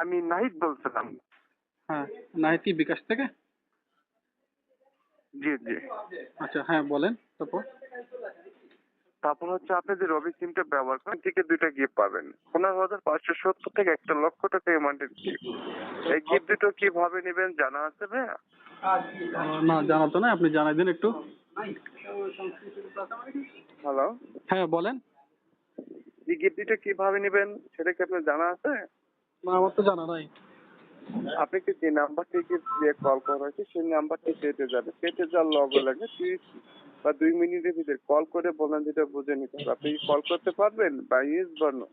আমি নাহিদ বলছিলাম। হ্যাঁ, নাহিদ কি বিকাশ থেকে? জি জি। আচ্ছা, হ্যাঁ বলেন। তারপর তারপর হচ্ছে আপনি যে রবি সিমটা ব্যবহার করেন থেকে 2টা গিফট পাবেন। 15,570 থেকে 1,00,000 টাকা অ্যামাউন্টের গিফট। এই গিফট দুটো কিভাবে নেবেন জানা আছে ভাইয়া? না, জানা তো না, আপনি জানাই দেন একটু। হ্যালো, হ্যাঁ বলেন। এই গিফট দুটো কিভাবে নেবেন সেটা কি আপনার জানা আছে? না, আমার তো জানা নাই। আপনাকে যে নাম্বারটি দিয়ে কল করা হয়েছে সেই নাম্বারটি কেটে যাবে। কেটে যাওয়ার লগে লগে 30 বা 2 মিনিটের ভিতরে কল করে বলেন যেটা বুঝে নিতে হবে। আপনি কি কল করতে পারবেন বা ইয়েস বা নো?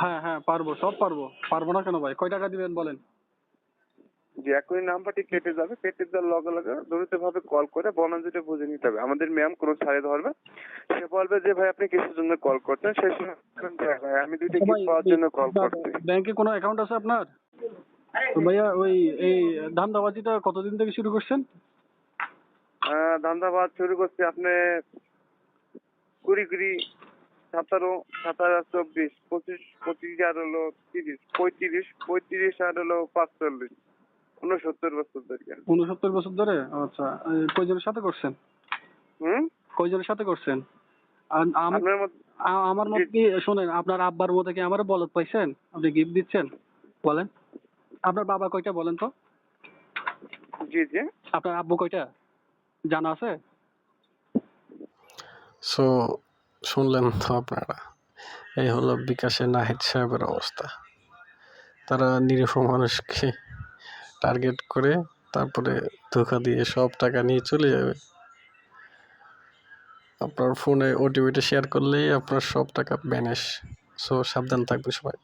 হ্যাঁ হ্যাঁ, পারবো, সব পারবো। পারবো না কেন ভাই? কয় টাকা দিবেন বলেন? যে এখনই নাম্বারটি কেটে যাবে, কেটে যাওয়ার লগে লগে দ্রুতভাবে কল করে বলেন যেটা বুঝে নিতে হবে। আমাদের ম্যাম কোনো ছাড়ে ধরবে, সে বলবে যে ভাই আপনি কিসের জন্য কল করছেন, সেই সময় ভাই আমি 2টা আচ্ছা ভাই, গিফট পাওয়ার জন্য কল করছি। ব্যাংকে কোনো অ্যাকাউন্ট আছে আপনার? তো ভাইয়া, এই ধান্দাবাজিটা কতদিন থেকে শুরু করছেন? ধান্দাবাদ শুরু করছি আপনি 20 17 17 24 25 25 আর হলো 30 35 35 আর হলো 45 69 বছর ধরে। 69 বছর ধরে? আচ্ছা, কয়জনের সাথে করছেন? হুম, কয়জনের সাথে করছেন? আর আপনার মত আমার জি মত কি শোনেন, আপনার আব্বার মতো কি আমারও বলদ পাইছেন? আপনি গিফট দিচ্ছেন? বলেন। আপনার বাবা কয়টা বলেন তো? জি জি। আপনার আব্বু কয়টা জানা আছে? সো শুনলেন তো আপনারা, এই হলো বিকাশের নাহিদ সাহেবের অবস্থা। তারা নিরীহ মানুষকে টার্গেট করে তারপরে ধোঁকা দিয়ে সব টাকা নিয়ে চলে যাবে। আপনার ফোনে ওটিপিটা শেয়ার করলেই আপনার সব টাকা ভ্যানিশ। সো সাবধান থাকবেন সবাই।